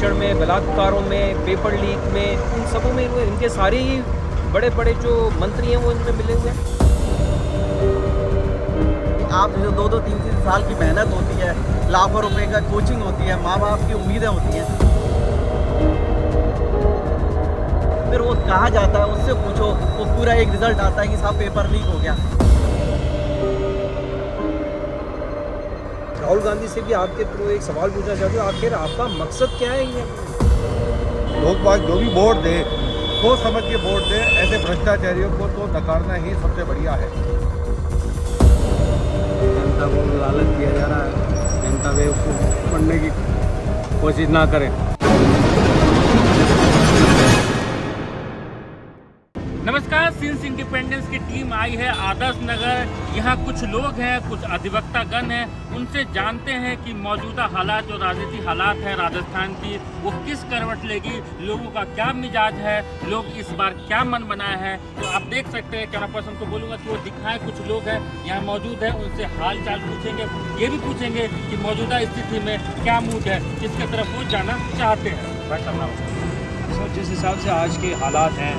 शोषण में, बलात्कारों में, पेपर लीक में, इन सबों में इनके सारे ही बड़े बड़े जो मंत्री हैं वो इनमें मिले हुए हैं। आप जो 2-2, 3-3 साल की मेहनत होती है, लाखों रुपए का कोचिंग होती है, माँ बाप की उम्मीदें होती हैं, फिर वो कहाँ जाता है उससे पूछो, वो पूरा एक रिजल्ट आता है कि साहब पेपर लीक हो गया। राहुल गांधी से भी आपके थ्रू एक सवाल पूछना चाहते हो, आखिर आपका मकसद क्या है ये? लोग बाग जो भी वोट दे सोच समझ के वोट दे, ऐसे भ्रष्टाचारियों को तो नकारना ही सबसे बढ़िया है। जनता को लालच दिया जा रहा है, जनता बेवकूफ़ बनने की कोशिश ना करे। नमस्कार, सिंस इंडिपेंडेंस की टीम आई है आदर्श नगर। यहाँ कुछ लोग हैं, कुछ अधिवक्तागण हैं, उनसे जानते हैं कि मौजूदा हालात जो राजनीतिक हालात है राजस्थान की, वो किस करवट लेगी, लोगों का क्या मिजाज है, लोग इस बार क्या मन बनाए हैं। तो आप देख सकते हैं, कैमरा पर्सन को बोलूँगा कि वो दिखाएं। कुछ लोग हैं यहाँ मौजूद हैं, उनसे हाल चाल पूछेंगे, ये भी पूछेंगे कि मौजूदा स्थिति में क्या मूड है, किसके तरफ वो जाना चाहते हैं। सर, जिस हिसाब से आज के हालात हैं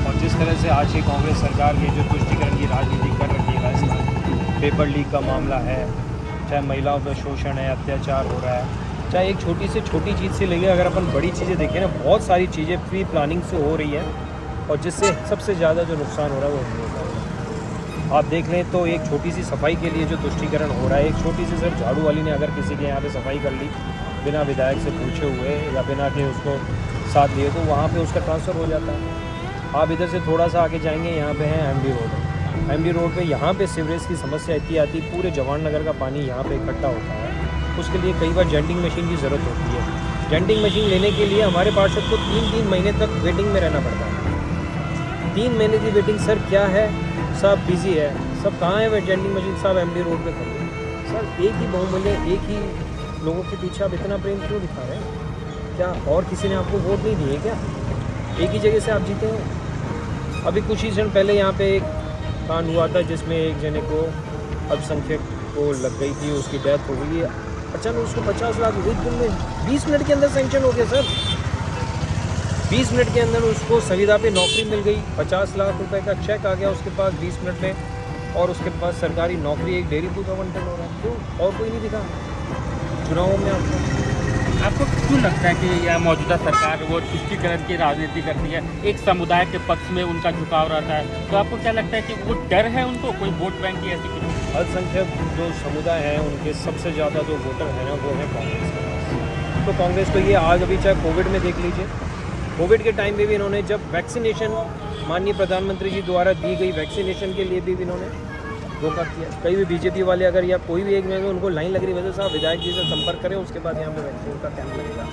और जिस तरह से आज की कांग्रेस सरकार की जो तुष्टिकरण की राजनीति कर रही है राजस्थान, पेपर लीक का मामला है, चाहे महिलाओं का शोषण है, अत्याचार हो रहा है, चाहे एक छोटी से छोटी चीज़ से लेकर अगर अपन बड़ी चीज़ें देखें ना, बहुत सारी चीज़ें प्री प्लानिंग से हो रही हैं और जिससे सबसे ज़्यादा जो नुकसान हो रहा है वो हिंदुओं का हो रहा है। आप देख लें तो एक छोटी सी सफाई के लिए जो तुष्टिकरण हो रहा है, एक छोटी सी सिर्फ झाड़ू वाली ने अगर किसी के यहाँ पे सफाई कर ली बिना विधायक से पूछे हुए या बिना के उसको साथ दिए, तो वहाँ पे उसका ट्रांसफ़र हो जाता है। आप इधर से थोड़ा सा आगे जाएंगे, यहाँ पे है एमडी रोड। एमडी रोड पे यहाँ पे सीवरेज की समस्या इतनी आती है, पूरे जवान नगर का पानी यहाँ पे इकट्ठा होता है। उसके लिए कई बार जेंटिंग मशीन की ज़रूरत होती है। जेंटिंग मशीन लेने के लिए हमारे पार्षद को 3-3 महीने तक वेटिंग में रहना पड़ता है। 3 महीने की वेटिंग। सर क्या है, सब बिजी है, सब कहाँ है वह जेंटिंग मशीन? सब एमडी रोड पर खड़ी है। सर एक ही बहुमूल्य, एक ही लोगों के पीछे आप इतना प्रेम क्यों दिखा रहे हैं? क्या और किसी ने आपको वोट नहीं दिए क्या? एक ही जगह से आप जीते हैं। अभी कुछ ही क्षण पहले यहाँ पे एक कांड हुआ था जिसमें एक जने को अल्पसंख्यक को लग गई थी, उसकी डेथ हो गई। अचानक उसको 50 लाख एक दिन में 20 मिनट के अंदर सेंक्शन हो गया। सर 20 मिनट के अंदर उसको संविदा पे नौकरी मिल गई, 50 लाख रुपए का चेक आ गया उसके पास 20 मिनट में, और उसके पास सरकारी नौकरी, एक डेयरी दूध आवंटन हो रहा है। क्यों? और कोई नहीं दिखा चुनावों में आपको क्यों लगता है कि यह मौजूदा सरकार वो तुष्टिकरण की राजनीति करती है, एक समुदाय के पक्ष में उनका झुकाव रहता है? तो आपको क्या लगता है कि वो डर है उनको, कोई वोट बैंक की ऐसी कुछ? अल्पसंख्यक जो समुदाय है उनके सबसे ज़्यादा जो वोटर है ना, वो है कांग्रेस के पास। तो कांग्रेस को ये आज अभी चाहे कोविड में देख लीजिए, कोविड के टाइम में भी इन्होंने जब वैक्सीनेशन माननीय प्रधानमंत्री जी द्वारा दी गई वैक्सीनेशन के लिए भी इन्होंने धोखा किया। कई भी बीजेपी वाले अगर या कोई भी एक में उनको लाइन लग रही वजह से आप विधायक जी से संपर्क करें, उसके बाद यहाँ पे वैक्सीन का कैंप लगेगा।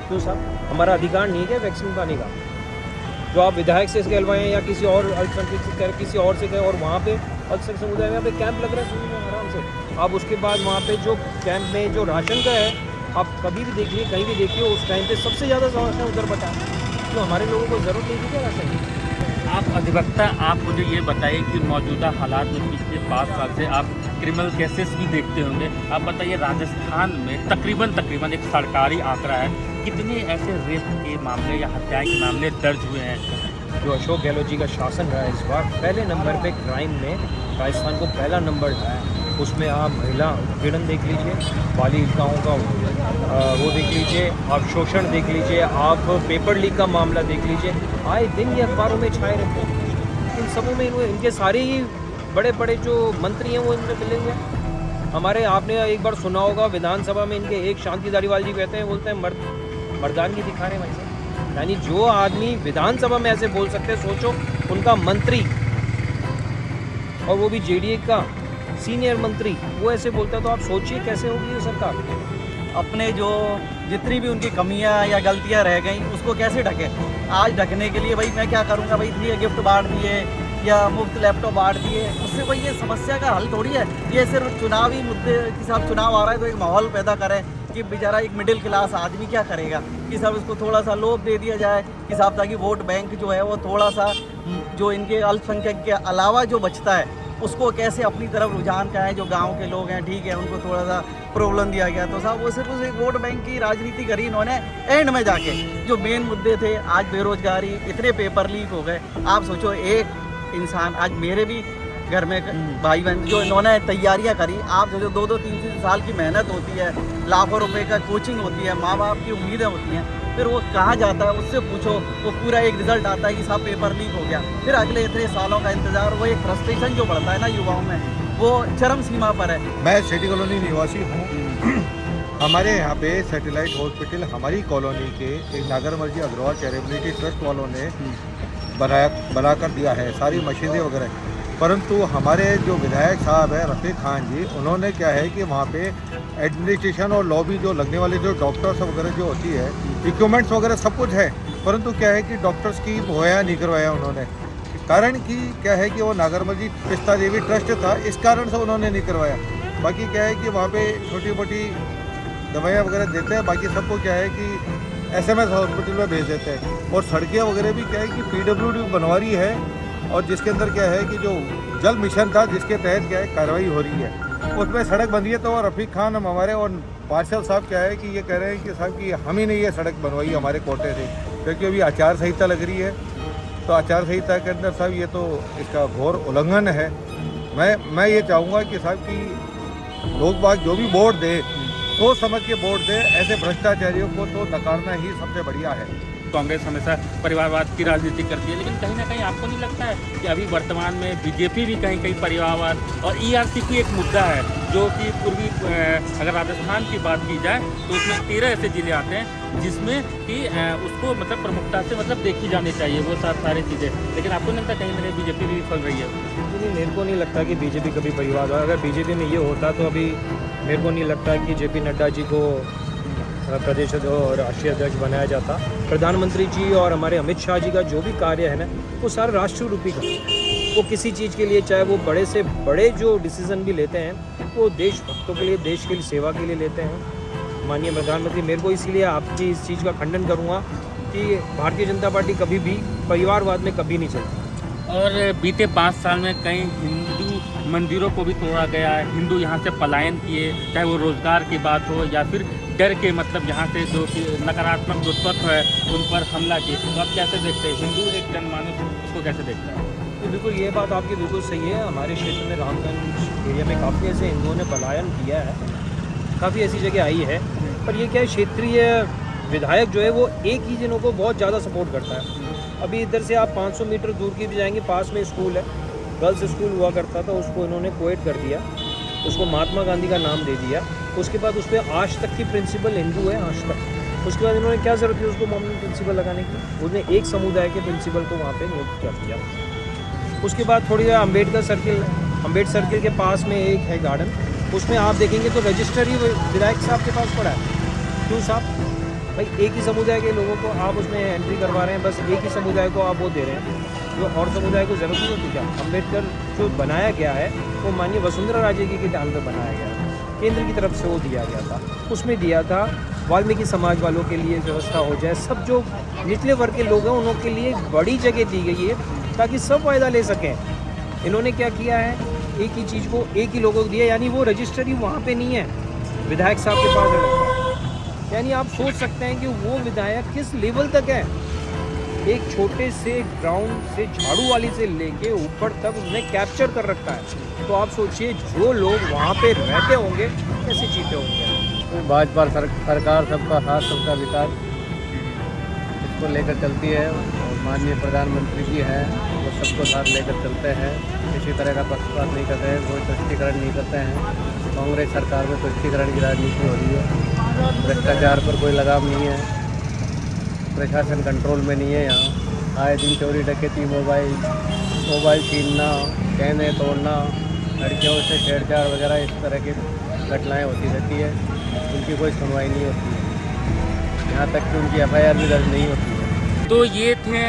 क्यों साहब, हमारा अधिकार नहीं है वैक्सीन पाने का? जो आप विधायक से कहलवाएं या किसी और अल्पसंख्यक से करें, किसी और से कहें, और वहाँ पे अल्पसंख्यक समुदाय में यहाँ पे कैंप लग रहा है आराम से। आप उसके बाद वहाँ पे जो कैंप में जो राशन का है, आप कभी भी देखिए, कहीं भी देखिए, उस टाइम पे सबसे ज़्यादा राशन उधर बटा है। तो हमारे लोगों को ज़रूरत नहीं थी क्या राशन की? आप अधिवक्ता, आप मुझे ये बताइए कि मौजूदा हालात में पिछले 5 साल से आप क्रिमिनल केसेस भी देखते होंगे। आप बताइए राजस्थान में तकरीबन एक सरकारी आंकड़ा है, कितने ऐसे रेप के मामले या हत्या के मामले दर्ज हुए हैं? जो अशोक गहलोत जी का शासन रहा है इस बार, पहले नंबर पे क्राइम में राजस्थान को पहला नंबर रहा है। उसमें आप महिला उत्पीड़न देख लीजिए, बालिकाओं का वो देख लीजिए, आप शोषण देख लीजिए, आप पेपर लीक का मामला देख लीजिए, आए दिन ये अखबारों में छाए रहते हैं। इन सबों में इनके सारे ही बड़े बड़े जो मंत्री हैं वो इनसे मिले हुए हैं। हमारे आपने एक बार सुना होगा विधानसभा में इनके एक शांति धारीवाल जी कहते हैं, बोलते हैं मर्दानगी दिखा रहे हैं भाई साहब। यानी जो आदमी विधानसभा में ऐसे बोल सकते हैं, सोचो उनका मंत्री, और वो भी जेडीए का सीनियर मंत्री, वो ऐसे बोलता है, तो आप सोचिए कैसे होगी ये सरकार। अपने जो जितनी भी उनकी कमियां या गलतियां रह गई उसको कैसे ढके? आज ढकने के लिए भाई मैं क्या करूंगा, भाई इतनी गिफ्ट बांट दिए या मुफ्त लैपटॉप बांट दिए, उससे भाई ये समस्या का हल थोड़ी है। ये सिर्फ चुनावी मुद्दे के साथ चुनाव आ रहा है तो एक माहौल पैदा करें कि बेचारा एक मिडिल क्लास आदमी क्या करेगा, कि सब उसको थोड़ा सा लोभ दे दिया जाए कि साहब, ताकि वोट बैंक जो है वो थोड़ा सा जो इनके अल्पसंख्यक के अलावा जो बचता है उसको कैसे अपनी तरफ रुझान का है। जो गांव के लोग हैं ठीक है, उनको थोड़ा सा प्रॉब्लम दिया गया, तो साहब वो सिर्फ उस एक वोट बैंक की राजनीति करी इन्होंने एंड में जाके। जो मेन मुद्दे थे, आज बेरोजगारी, इतने पेपर लीक हो गए। आप सोचो एक इंसान, आज मेरे भी घर में भाई बहन जो इन्होंने तैयारियां करी, आप जो 2-3 साल की मेहनत होती है, लाखों रुपए का कोचिंग होती है, माँ बाप की उम्मीदें होती हैं, फिर वो कहाँ जाता है, उससे पूछो, वो पूरा एक रिजल्ट आता है कि साहब पेपर लीक हो गया, फिर अगले इतने सालों का इंतजार, वो एक फ्रस्ट्रेशन जो बढ़ता है ना युवाओं में, वो चरम सीमा पर है। मैं सिटी कॉलोनी निवासी हूँ। हमारे यहाँ पे सैटेलाइट हॉस्पिटल हमारी कॉलोनी के एक नागरमर्जी अग्रवाल चैरिटेबल ट्रस्ट वालों ने बनाकर दिया है, सारी मशीनें वगैरह। परंतु हमारे जो विधायक साहब है रफ़ीक खान जी, उन्होंने क्या है कि वहाँ पे एडमिनिस्ट्रेशन और लॉबी जो लगने वाले जो डॉक्टर्स वगैरह जो होती है, इक्विपमेंट्स वगैरह सब कुछ है, परंतु क्या है कि डॉक्टर्स की मुहैया नहीं करवाया उन्होंने। कारण कि क्या है कि वो नागरमर्जी पिस्ता देवी ट्रस्ट था, इस कारण से उन्होंने नहीं करवाया। बाकी क्या है कि वहाँ पे छोटी मोटी दवाइयाँ वगैरह देते हैं, बाकी सबको क्या है कि SMS हॉस्पिटल में भेज देते हैं। और सड़कें वगैरह भी क्या है कि PWD बनवा रही है, और जिसके अंदर क्या है कि जो जल मिशन था जिसके तहत क्या है कार्रवाई हो रही है, उसमें सड़क बन रही है। तो रफ़ीक खान हम हमारे और पार्षद साहब क्या है कि ये कह रहे हैं कि साहब कि हम ही ने ये सड़क बनवाई हमारे कोटे से, क्योंकि अभी आचार संहिता लग रही है। तो आचार संहिता के अंदर साहब ये तो इसका घोर उल्लंघन है। मैं ये चाहूँगा कि साहब कि लोग बाग जो भी वोट दे, सोच समझ के वोट दे, ऐसे भ्रष्टाचारियों को तो नकारना ही सबसे बढ़िया है। कांग्रेस हमेशा परिवारवाद की राजनीति करती है, लेकिन कहीं ना कहीं आपको नहीं लगता है कि अभी वर्तमान में बीजेपी भी कहीं कहीं परिवारवाद और ERCP एक मुद्दा है, जो कि पूर्वी अगर राजस्थान की बात की जाए तो उसमें 13 ऐसे जिले आते हैं जिसमें कि उसको मतलब प्रमुखता से मतलब देखी जानी चाहिए वो सारी चीज़ें, लेकिन आपको नहीं लगता कहीं ना कहीं बीजेपी भी फल रही है? नहीं, मेरे को नहीं लगता कि बीजेपी कभी परिवारवाद, अगर बीजेपी में ये होता तो अभी मेरे को नहीं लगता कि JP नड्डा जी को प्रदेश और राष्ट्रीय अध्यक्ष बनाया जाता। प्रधानमंत्री जी और हमारे अमित शाह जी का जो भी कार्य है ना, वो सारा राष्ट्र रूपी का, वो किसी चीज़ के लिए, चाहे वो बड़े से बड़े जो डिसीज़न भी लेते हैं, वो देशभक्तों के लिए, देश के लिए, सेवा के लिए लेते हैं माननीय प्रधानमंत्री। मेरे को इसलिए आपकी इस चीज़ का खंडन करूँगा कि भारतीय जनता पार्टी कभी भी परिवारवाद में कभी नहीं चलती। और बीते 5 साल में कई हिंदू मंदिरों को भी तोड़ा गया है, हिंदू यहाँ से पलायन किए, चाहे वो रोज़गार की बात हो या फिर डर के मतलब यहाँ से जो कि नकारात्मक जो तत्व है उन पर हमला किए। तो आप कैसे देखते हैं, हिंदू एक जनमानस उसको कैसे देखता है? तो बिल्कुल ये बात आपकी बिल्कुल सही है। हमारे क्षेत्र में रामगंज एरिया में काफ़ी ऐसे हिंदुओं ने पलायन किया है, काफ़ी ऐसी जगह आई है। पर ये क्या है, क्षेत्रीय विधायक जो है वो एक ही जनों को बहुत ज़्यादा सपोर्ट करता है। अभी इधर से आप 500 मीटर दूर की भी जाएंगे, पास में स्कूल है, गर्ल्स स्कूल हुआ करता था, उसको इन्होंने कोएड कर दिया, उसको महात्मा गांधी का नाम दे दिया। उसके बाद उस पर आज तक की प्रिंसिपल हिंदू है, आज तक। उसके बाद इन्होंने क्या ज़रूरत थी उसको मोमिन प्रिंसिपल लगाने की, उन्होंने एक समुदाय के प्रिंसिपल को वहाँ पे नियुक्त कर दिया। उसके बाद थोड़ी अम्बेडकर सर्किल के पास में एक है गार्डन, उसमें आप देखेंगे तो रजिस्टर ही विधायक साहब के पास पड़ा है। क्यों साहब? भाई एक ही समुदाय के लोगों को आप उसमें एंट्री करवा रहे हैं, बस एक ही समुदाय को आप वो दे रहे हैं, जो और समुदाय को ज़रूरत नहीं होती क्या? अम्बेडकर जो बनाया गया है वो माननीय वसुंधरा राजे जी के टाइम पर बनाया गया है, केंद्र की तरफ से वो दिया गया था। उसमें दिया था वाल्मीकि समाज वालों के लिए व्यवस्था हो जाए, सब जो निचले वर्ग के लोग हैं उनों के लिए बड़ी जगह दी गई है ताकि सब फ़ायदा ले सकें। इन्होंने क्या किया है, एक ही चीज़ को एक ही लोगों को दिया, यानी वो रजिस्टर ही वहाँ पे नहीं है, विधायक साहब के पास रहता है। यानी आप सोच सकते हैं कि वो विधायक किस लेवल तक है, एक छोटे से ग्राउंड से झाड़ू वाली से लेके ऊपर तक उसने कैप्चर कर रखा है। तो आप सोचिए जो लोग वहाँ पे रहते होंगे कैसे जीते होंगे। भाजपा सरकार सबका साथ सबका विकास इसको लेकर चलती है, और माननीय प्रधानमंत्री जी हैं वो सबको साथ लेकर चलते हैं, किसी तरह का पक्षपात नहीं करते हैं, कोई तुष्टिकरण नहीं करते हैं। कांग्रेस सरकार में तुष्टिकरण की राजनीति हो रही है, भ्रष्टाचार पर कोई लगाम नहीं है, प्रशासन कंट्रोल में नहीं है। यहाँ आए दिन चोरी डकैती, मोबाइल छीनना, कहने तोड़ना, लड़कियों से छेड़छाड़ वगैरह इस तरह की घटनाएं होती रहती है, उनकी कोई सुनवाई नहीं होती है, यहाँ तक कि उनकी FIR भी दर्ज नहीं होती है। तो ये थे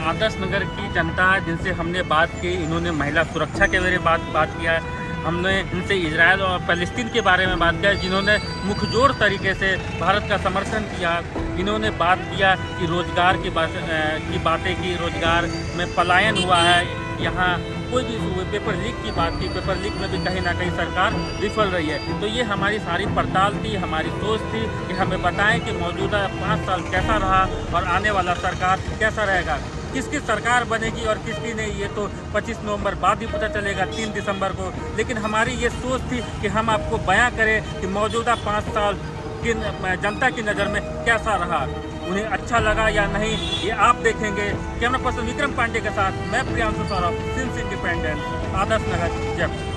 आदर्श नगर की जनता जिनसे हमने बात की। इन्होंने महिला सुरक्षा के बारे में बात किया है, हमने इनसे इजराइल और फ़लस्तीन के बारे में बात किया, जिन्होंने मुखजोड़ तरीके से भारत का समर्थन किया। इन्होंने बात किया कि रोज़गार की बातें की, रोज़गार में पलायन हुआ है, यहाँ कोई भी इशू हुए, पेपर लीक की बात थी, पेपर लीक में भी कहीं ना कहीं सरकार विफल रही है। तो ये हमारी सारी पड़ताल थी, हमारी सोच थी कि हमें बताएं कि मौजूदा 5 साल कैसा रहा और आने वाला सरकार कैसा रहेगा, किसकी सरकार बनेगी और किसकी नहीं, ये तो 25 नवंबर बाद ही पता चलेगा, 3 दिसंबर को। लेकिन हमारी ये सोच थी कि हम आपको बयां करें कि मौजूदा 5 साल किन जनता की नज़र में कैसा रहा, उन्हें अच्छा लगा या नहीं, ये आप देखेंगे। कैमरा पर्सन विक्रम पांडे के साथ मैं प्रियांशु सौरभ, सिंस इंडिपेंडेंस, आदर्श नगर, जयपुर।